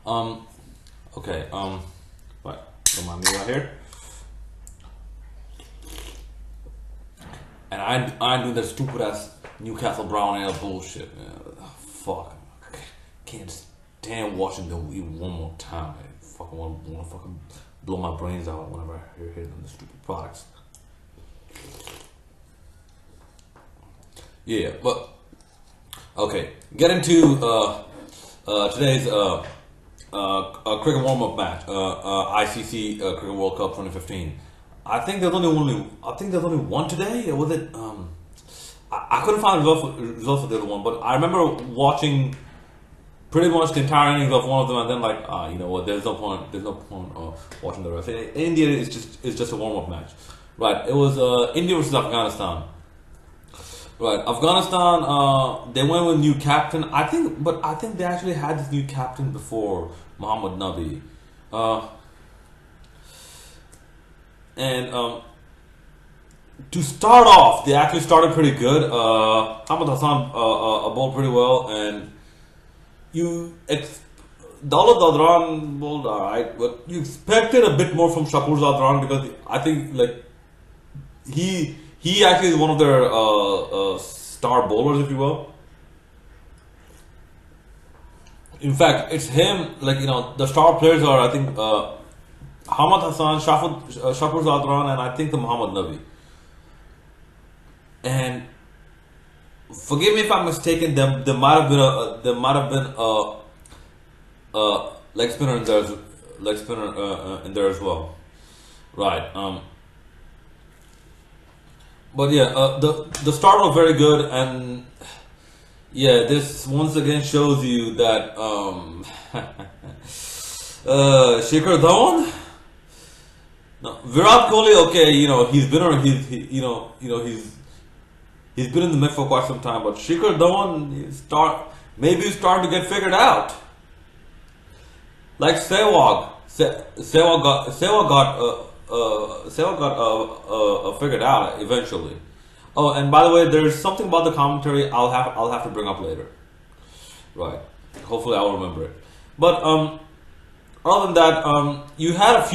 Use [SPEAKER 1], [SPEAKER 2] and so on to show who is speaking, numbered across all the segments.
[SPEAKER 1] Um, okay, right, don't mind me right here. And I knew that stupid ass Newcastle Brown Ale bullshit, man. Fuck. Can't stand watching them even one more time. I fucking want to fucking blow my brains out whenever I hear them, the stupid products. Yeah, but okay. Get into today's cricket warm-up match, ICC Cricket World Cup 2015. I think there's only one today. Or was it? I couldn't find results for the other one, but I remember watching pretty much the entire innings of one of them, and then like, you know what? There's no point. There's no point watching the rest. India is just a warm-up match, right? It was India versus Afghanistan. Right, Afghanistan. They went with new captain. I think they actually had this new captain before Mohammad Nabi, and to start off, they actually started pretty good. Ahmad Hassan bowled pretty well, and Daulat Zadran bowled alright, but you expected a bit more from Shakur Zadran because I think like he actually is one of their star bowlers, if you will. In fact, it's him. Like, you know, the star players are, I think, Hamad Hassan, Shakur Zadran, and I think the Mohammad Nabi. And forgive me if I'm mistaken. There might have been a leg spinner in there as well, right? But yeah, the start was very good, and yeah, this once again shows you that Shikhar Dhawan, no, Virat Kohli. Okay, you know he's been he's been in the mix for quite some time, but Shikhar Dhawan he's starting to get figured out. Like Sehwag got figured out eventually. Oh, and by the way, there's something about the commentary I'll have to bring up later. Right. Hopefully I'll remember it. But other than that, you had a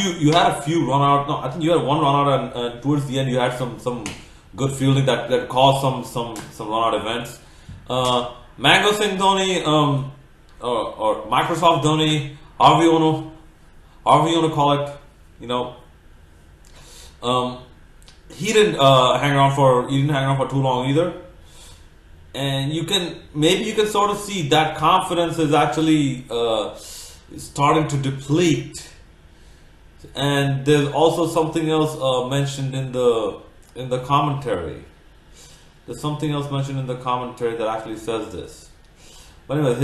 [SPEAKER 1] few run out. No, I think you had one run out, and towards the end you had some good fielding that caused some run out events. Mango Singh Dhoni, or Microsoft Dhoni, however you want to call it, you know. He didn't hang around for too long either, and you can sort of see that confidence is actually starting to deplete. And there's also something else mentioned in the commentary. There's something else mentioned in the commentary that actually says this. But anyway,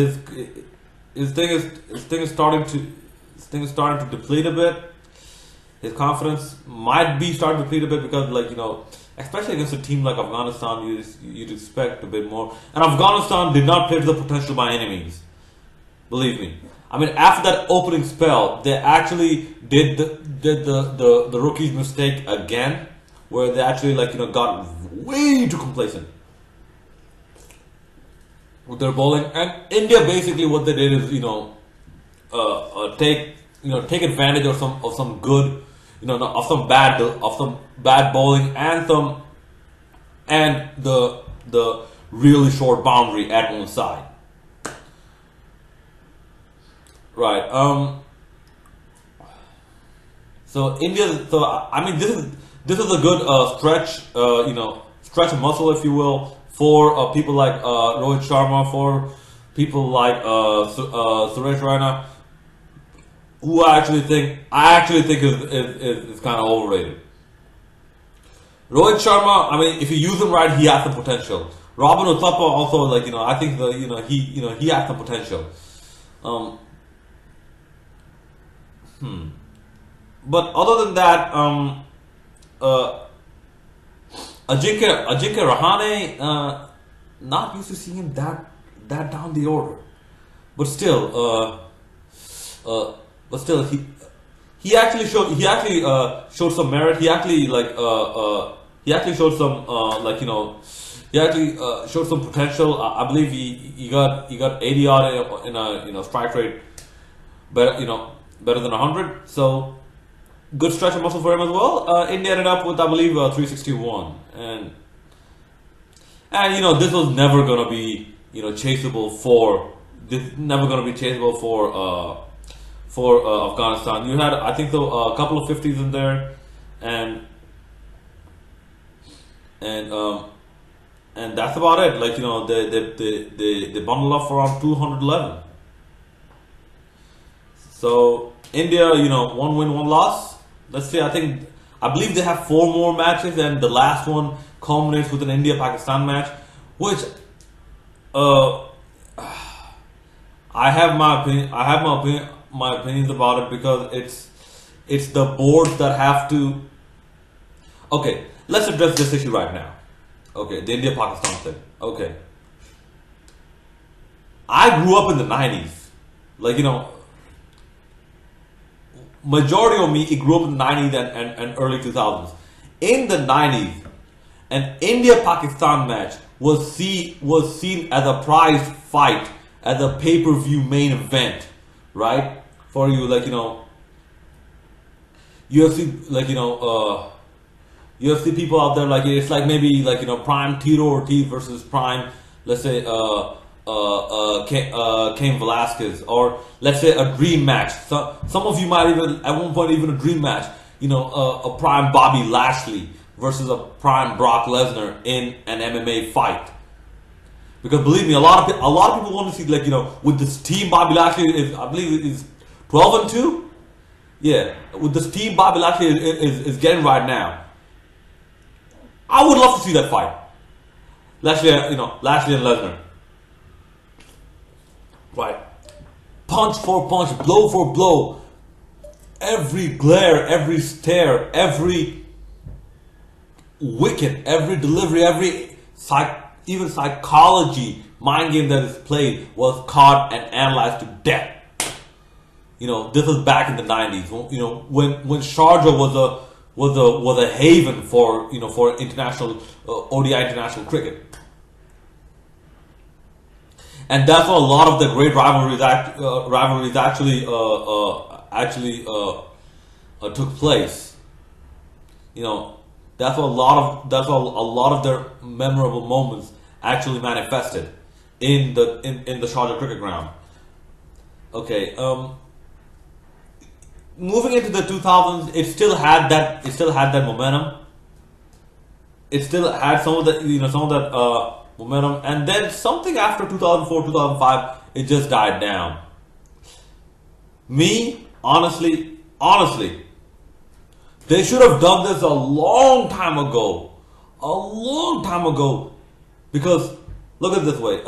[SPEAKER 1] his thing is starting to deplete a bit. His confidence might be starting to deplete a bit because, like, you know, especially against a team like Afghanistan, you'd expect a bit more. And Afghanistan did not play to the potential by any means. Believe me. I mean, after that opening spell, they actually did the rookie's mistake again, where they actually, like, you know, got way too complacent with their bowling. And India, basically what they did is, you know, take advantage of some good, you know, of some bad bowling and the really short boundary at one side. Right. So India. So I mean, this is a good stretch of muscle, if you will, for people like Rohit Sharma, for people like Suresh Raina, who I actually think is kind of overrated. Rohit Sharma, I mean, if you use him right, he has the potential. Robin Uthappa also, like, you know, I think he has the potential. But other than that, Ajinkya Rahane, not used to seeing him that down the order, but still, he actually showed some merit. He actually showed some showed some potential. I believe he got 80 odd in a strike rate better, better than 100. So good stretch of muscle for him as well. India ended up with, I believe, 361, and this was never gonna be chaseable for Afghanistan. You had, I think, a couple of 50s in there, and and um, and that's about it. Like they bundled up for around 211. So India, 1 win, 1 loss. Let's see. I believe they have 4 more matches, and the last one culminates with an India-Pakistan match, which uh, I have my opinion. My opinions about it, because it's the boards that have to. Okay, let's address this issue right now. Okay, the India-Pakistan thing. Okay, I grew up in the 90s. Like, majority of me, it grew up in the 90s and early 2000s. In the 90s, an India-Pakistan match was seen as a prized fight, as a pay-per-view main event, right? For you, like, UFC, like, UFC people out there, like, it's like maybe like, prime Tito Ortiz versus prime, let's say, Cain Velasquez, or let's say a dream match. So, some of you might even, at one point, even a dream match, a prime Bobby Lashley versus a prime Brock Lesnar in an MMA fight. Because believe me, a lot of people want to see, like, with this team, Bobby Lashley is, I believe, is 12-2. Yeah, with this team, Bobby Lashley is getting right now. I would love to see that fight. Lashley and Lesnar. Right. Punch for punch, blow for blow. Every glare, every stare, every wicket, every delivery, even psychology mind game that is played was caught and analyzed to death. This was back in the 90s. When Sharjah was a haven for international ODI international cricket, and that's where a lot of the great rivalries actually took place. That's where a lot of their memorable moments actually manifested in the Sharjah cricket ground. Okay. Moving into the 2000s, it still had that momentum. It still had some of that momentum, and then something after 2004, 2005, it just died down. Me, honestly, they should have done this a long time ago. Because look at it this way: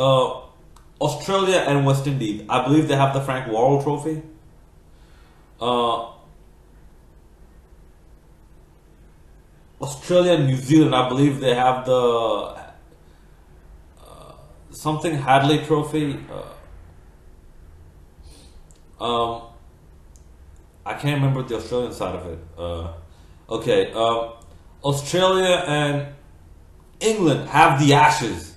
[SPEAKER 1] Australia and West Indies, I believe they have the Frank Worrell Trophy. Australia and New Zealand, I believe they have the something Hadley Trophy. I can't remember the Australian side of it. Okay, Australia and England have the Ashes.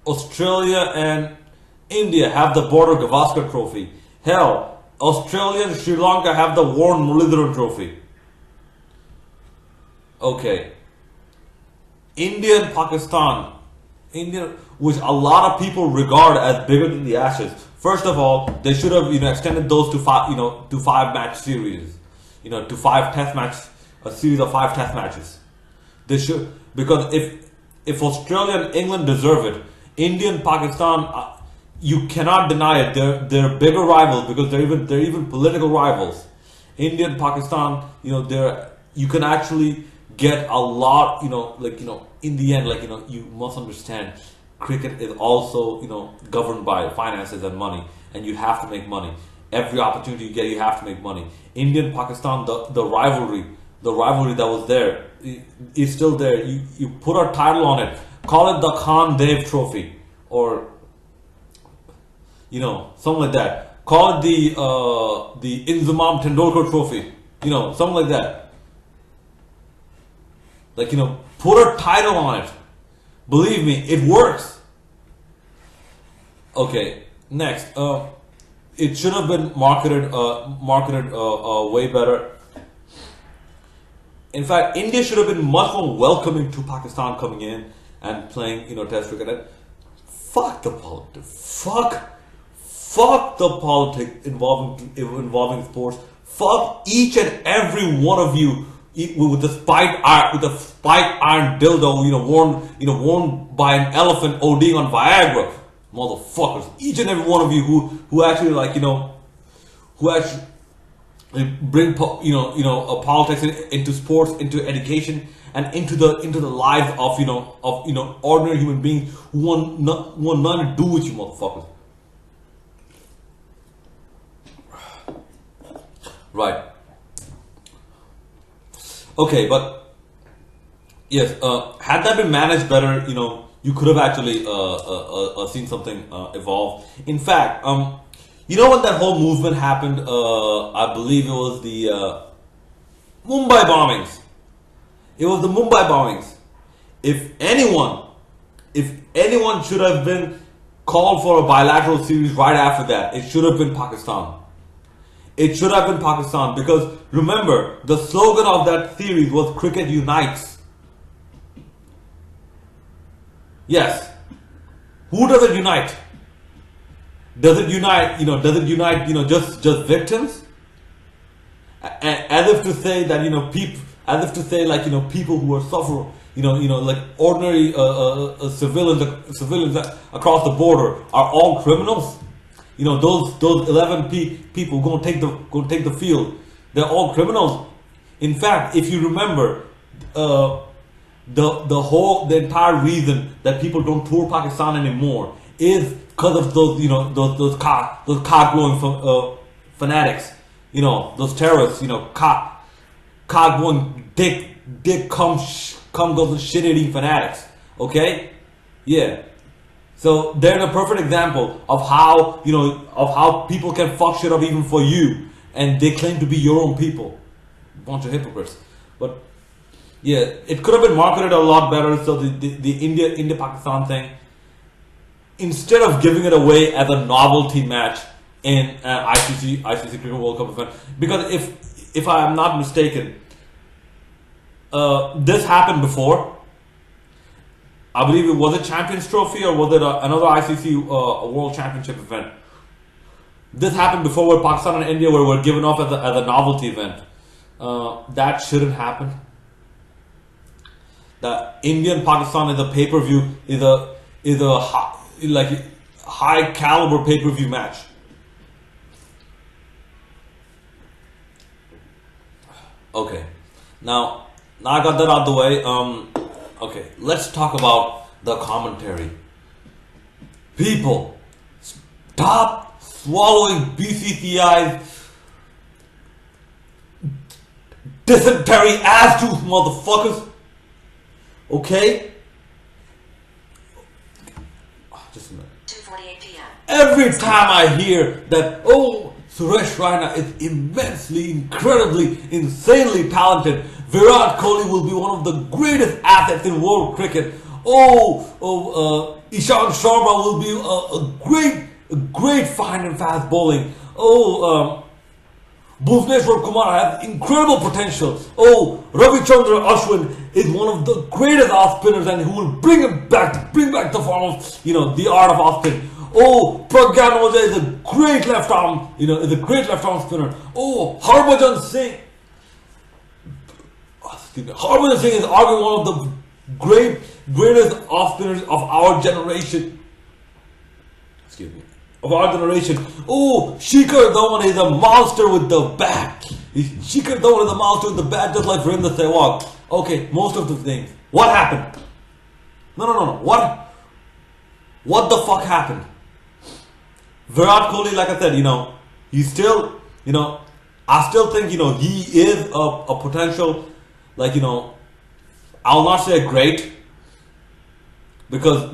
[SPEAKER 1] Australia and India have the Border Gavaskar Trophy. Hell, Australia and Sri Lanka have the Warren Muralidharan Trophy. Okay. India and Pakistan, which a lot of people regard as bigger than the Ashes. First of all, they should have extended those to 5-match series, to 5 test match, a series of 5 test matches. They should, because if Australia and England deserve it, India and Pakistan, you cannot deny it. They're bigger rivals, because they're even political rivals. India and Pakistan, you can actually get a lot, in the end, you must understand, cricket is also, governed by finances and money, and you have to make money. Every opportunity you get, you have to make money. India and Pakistan, the rivalry that was there is still there. You put a title on it, call it the Khan Dev Trophy, or something like that. Call it the Inzamam Tendulkar Trophy, something like that. Put a title on it. Believe me, it works. Okay, next. it should have been marketed way better. In fact, India should have been much more welcoming to Pakistan coming in and playing, Test cricket. And fuck the politics. Fuck the politics involving sports. Fuck each and every one of you with the spiked iron dildo, worn by an elephant ODing on Viagra, motherfuckers. Each and every one of you who actually who actually bring politics into sports, into education, and into the lives of ordinary human beings who want nothing to do with you, motherfuckers. Right. Okay, but yes, had that been managed better, you could have actually seen something evolve. In fact, when that whole movement happened, I believe it was the Mumbai bombings. It was the Mumbai bombings. If anyone should have been called for a bilateral series right after that, it should have been Pakistan. It should have been Pakistan, because remember, the slogan of that series was "Cricket Unites." Yes. Who does it unite? Does it unite? Just victims? As if to say that people, as if to say people who are suffering, like ordinary civilians across the border are all criminals. Those 11 people gonna take the field. They're all criminals. In fact, if you remember, the entire reason that people don't tour Pakistan anymore is because of those cock blowing fanatics. Those terrorists. Cock blowing dick cum goes and shit eating fanatics. Okay, yeah. So they're a perfect example of how people can fuck shit up even for you, and they claim to be your own people. Bunch of hypocrites. But yeah, it could have been marketed a lot better. So the India Pakistan thing, instead of giving it away as a novelty match in ICC Cricket World Cup event, because if I am not mistaken, this happened before. I believe it was a Champions Trophy, or was it another ICC World Championship event? This happened before, where Pakistan and India were given off as a novelty event. That shouldn't happen. The Indian Pakistan is a pay-per-view, is a high caliber pay-per-view match. Okay, now I got that out of the way. Okay, let's talk about the commentary. People, stop swallowing BCCI's dysentery ass juice, motherfuckers. Okay? Just a minute.
[SPEAKER 2] 2:48 p.m.
[SPEAKER 1] Every time I hear that, Suresh Raina is immensely, incredibly, insanely talented, Virat Kohli will be one of the greatest assets in world cricket. Ishant Sharma will be a great fine and fast bowling. Bhuvneshwar Kumar has incredible potential. Ravichandra Ashwin is one of the greatest off spinners, and who will bring back the form of the art of off spin. Pragyan Ojha is a great left arm, spinner. Harbhajan Singh. Harbhajan Singh is arguably one of the greatest off spinners of our generation. Excuse me. Of our generation. Shikhar Dhawan is a monster with the bat. Shikhar Dhawan is a monster with the bat, just like Virendra Sehwag. Okay, most of the things. What happened? No. What the fuck happened? Virat Kohli, like I said, he's still, I still think, he is a potential, I'll not say great, because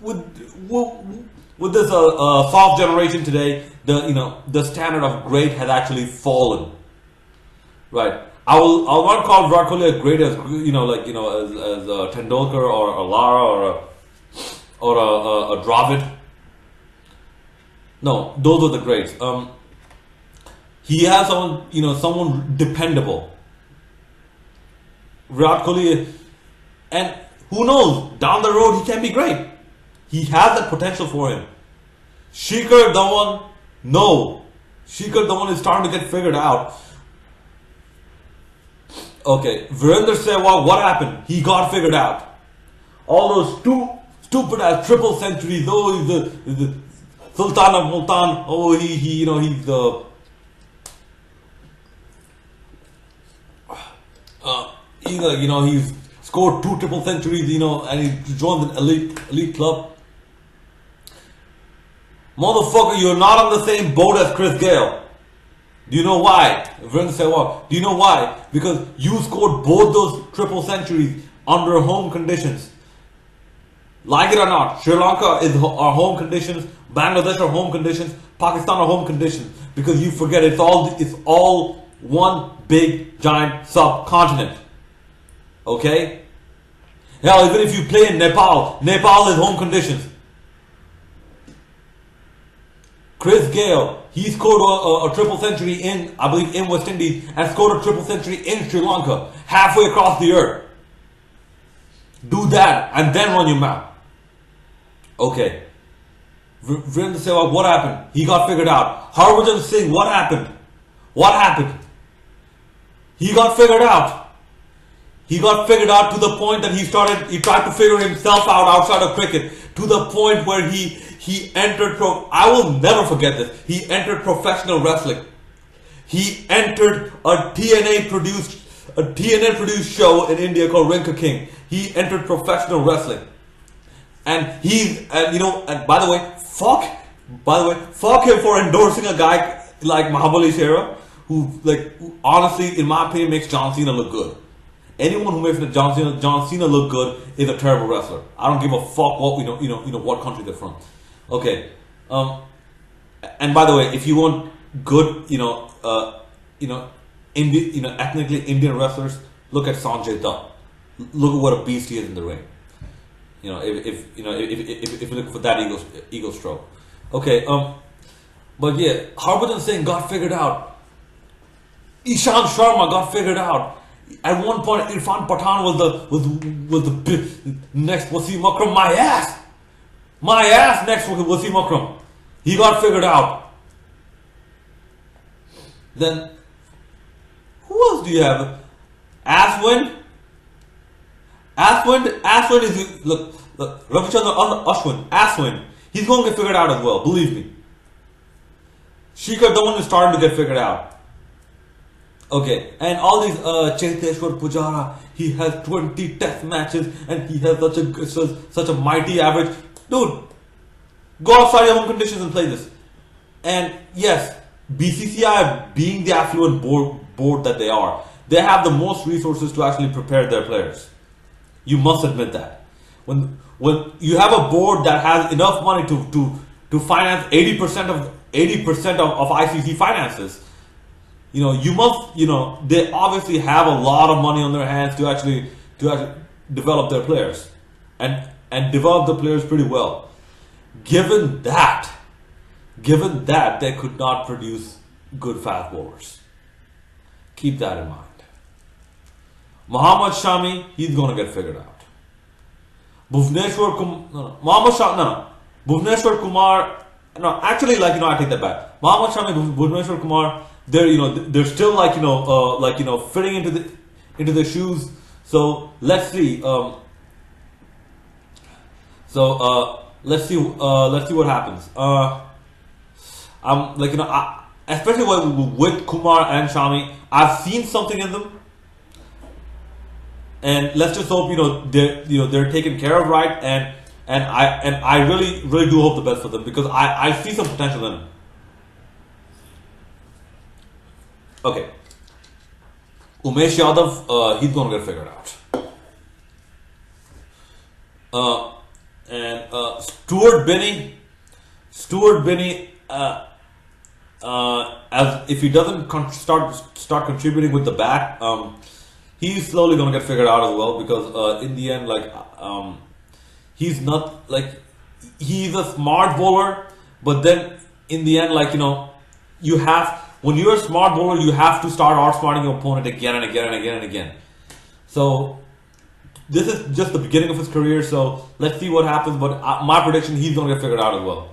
[SPEAKER 1] with this soft generation today, the standard of great has actually fallen. Right. I'll not call Virat Kohli as great as as Tendulkar or a Lara or a Dravid. No, those were the greats. He has someone, someone dependable. Virat Kohli, and who knows, down the road he can be great. He has that potential for him. Shikhar Dhawan, no. Shikhar Dhawan is starting to get figured out. Okay, Virender Sehwag, what happened? He got figured out. All those stupid ass triple centuries. Oh, he's the Sultan of Multan. Oh, he's the he's scored 2 triple centuries. And he joined an elite club. Motherfucker, you're not on the same boat as Chris Gayle. Do you know why? Virender Sehwag. Do you know why? Because you scored both those triple centuries under home conditions. Like it or not, Sri Lanka is our home conditions, Bangladesh are home conditions, Pakistan are home conditions. Because you forget it's all one big giant subcontinent. Okay? Hell, even if you play in Nepal is home conditions. Chris Gayle, he scored a triple century in, I believe, in West Indies, and scored a triple century in Sri Lanka, halfway across the earth. Do that, and then run your mouth. Okay. Virender Sehwag, what happened? He got figured out. Harbhajan Singh, what happened? What happened? He got figured out. He got figured out to the point that he tried to figure himself out outside of cricket, to the point where he entered I will never forget this. He entered professional wrestling. He entered a TNA produced show in India called Ring Ka King. He entered professional wrestling. And and by the way, fuck him for endorsing a guy like Mahabali Shera, who honestly, in my opinion, makes John Cena look good. Anyone who makes John Cena look good is a terrible wrestler. I don't give a fuck what what country they're from. Okay, and by the way, if you want good, ethnically Indian wrestlers, look at Sanjay Dutt. Look at what a beast he is in the ring. If you look for that ego stroke. Okay, but yeah, Harbhajan Singh got figured out. Ishant Sharma got figured out. At one point, Irfan Pathan was the next Wasim Akram. My ass next Wasim Akram. He got figured out. Then, who else do you have? Aswin is, look, Ravichandran Ashwin. He's going to get figured out as well, believe me. Shikhar Dhawan is starting to get figured out. Okay, and all these Cheteshwar Pujara, he has 20 test matches and he has such a mighty average. Dude, go outside your home conditions and play this. And yes, BCCI, being the affluent board that they are, they have the most resources to actually prepare their players. You must admit that. When you have a board that has enough money to finance 80% of ICC finances, they obviously have a lot of money on their hands to actually develop their players and develop the players pretty well. Given that they could not produce good fast bowlers. Keep that in mind. Mohammad Shami, he's going to get figured out. Bhuvneshwar Kumar, no, actually, I take that back. Mohammad Shami, Bhuvneshwar Kumar, they're still fitting into the shoes. So let's see. Let's see what happens. Especially with Kumar and Shami, I've seen something in them, and let's just hope they're taken care of right, and I really do hope the best for them, because I see some potential in them. Okay, Umesh Yadav, he's gonna get figured out. And Stuart Binney, as if he doesn't start contributing with the bat, he's slowly gonna get figured out as well, because in the end, he's not he's a smart bowler, but then in the end, like, you have, when you're a smart bowler, you have to start outsmarting your opponent again and again and again and again. So this is just the beginning of his career, so let's see what happens. But my prediction, he's going to get figured out as well.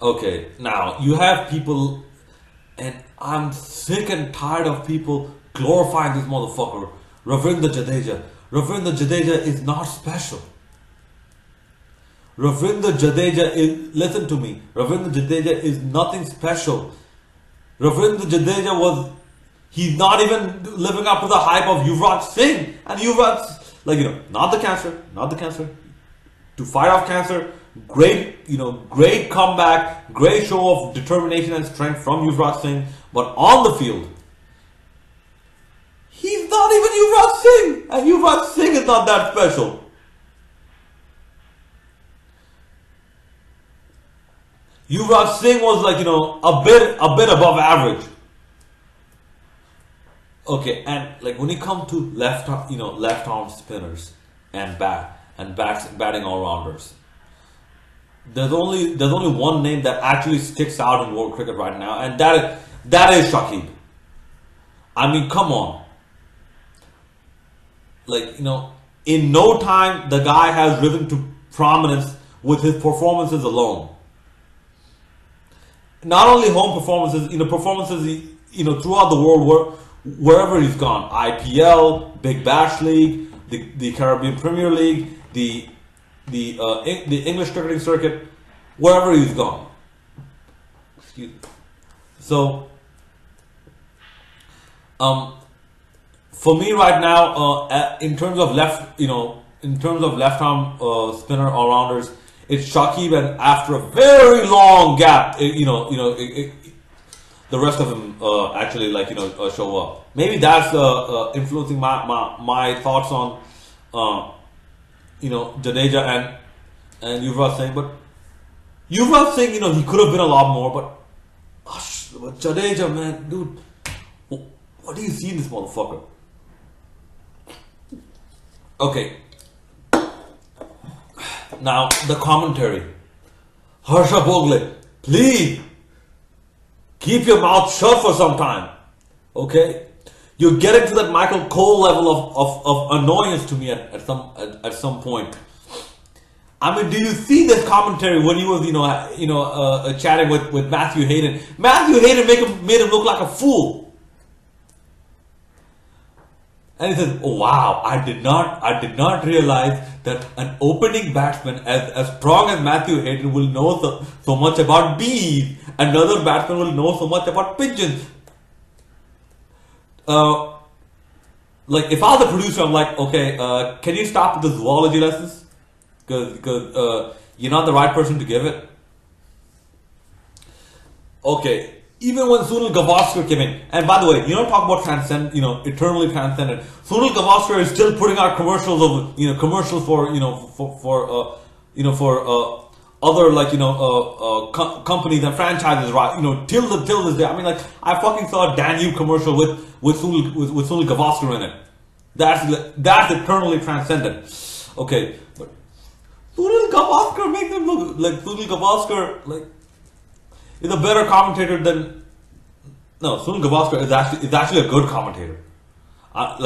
[SPEAKER 1] Okay, now you have people, and I'm sick and tired of people glorifying this motherfucker, Ravindra Jadeja. Ravindra Jadeja is not special. Ravindra Jadeja is, listen to me, Ravindra Jadeja is nothing special. Ravindra Jadeja he's not even living up to the hype of Yuvraj Singh. And Yuvraj, like, not the cancer, to fight off cancer, great comeback, great show of determination and strength from Yuvraj Singh. But on the field, he's not even Yuvraj Singh. And Yuvraj Singh is not that special. Yuvraj Singh was like, a bit above average. Okay, and like when it comes to left arm spinners and batting all rounders, there's only one name that actually sticks out in world cricket right now, and that is Shakib. I mean, come on. Like, in no time the guy has risen to prominence with his performances alone. Not only home performances, performances, throughout the world, wherever he's gone, IPL, Big Bash League, the Caribbean Premier League, the English cricketing circuit, wherever he's gone. Excuse me. So, for me right now, in terms of left arm spinner all rounders, it's Shakib, and after a very long gap, the rest of them actually show up. Maybe that's influencing my thoughts on Jadeja and Yuvraj Singh. But Yuvraj Singh, he could have been a lot more. But Jadeja, man, dude, what do you see in this motherfucker? Okay. Now the commentary. Harsha Bhogle, please keep your mouth shut for some time. Okay? You're getting to that Michael Cole level of annoyance to me at some point. I mean, do you see this commentary when he was chatting with Matthew Hayden? Matthew Hayden made him look like a fool. And he says, "Oh wow, I did not realize that an opening batsman as strong as Matthew Hayden will know so much about bees. Another batsman will know so much about pigeons." Like, if I was a producer, I'm like, okay, can you stop with the zoology lessons? Because you're not the right person to give it. Okay. Even when Sunil Gavaskar came in, and by the way, talk about eternally transcendent. Sunil Gavaskar is still putting out commercials of, commercials for, other companies and franchises, right? Till this day. I mean, like, I fucking saw a Danube commercial with Sunil Gavaskar in it. That's eternally transcendent. Okay, but Sunil Gavaskar makes him look like Sunil Gavaskar is a better commentator than. No, Sunil Gavaskar is actually a good commentator. I'm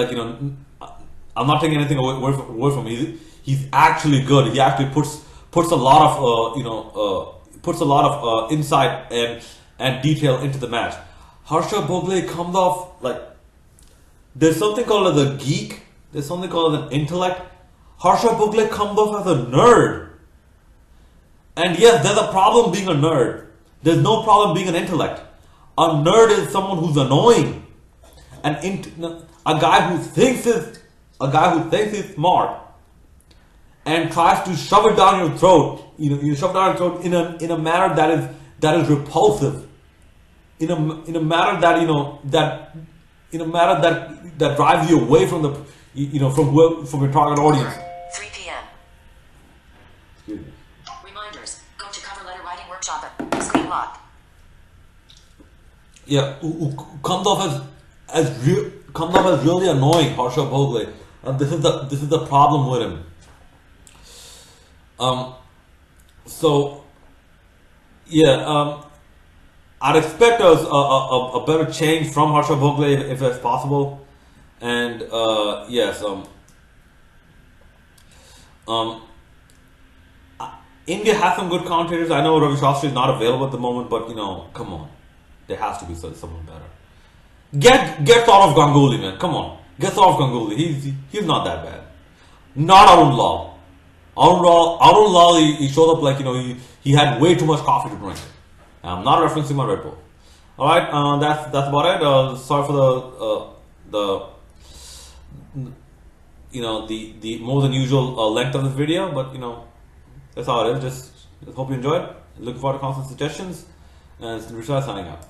[SPEAKER 1] not taking anything away from him. He's actually good. He actually puts a lot of insight and detail into the match. Harsha Bhogle comes off like, there's something called as a geek. There's something called as an intellect. Harsha Bhogle comes off as a nerd. And yes, there's a problem being a nerd. There's no problem being an intellect. A nerd is someone who's annoying. A guy who thinks he's smart and tries to shove it down your throat. You shove it down your throat in a manner that is repulsive. In a manner that drives you away from from your target audience.
[SPEAKER 2] 3 p.m.
[SPEAKER 1] Excuse me.
[SPEAKER 2] Reminders. Go to cover letter writing workshop at screen lock.
[SPEAKER 1] Yeah, who comes off as really annoying, Harsha Bhogle, and this is the problem with him. So Yeah, I'd expect a better change from Harsha Bhogle if that's possible. And yes, um, India has some good commentators. I know Ravi Shastri is not available at the moment, but come on, there has to be someone better. Get Saurav Ganguly, man. Come on, get Saurav Ganguly. He's not that bad. Not Arun Lal. Arun Lal, he showed up like he had way too much coffee to drink. I'm not referencing my Red Bull. All right, that's about it. Sorry for the the more than usual length of this video, but that's how it is. Just hope you enjoyed. Looking forward to constant suggestions, and it's Rishad signing out.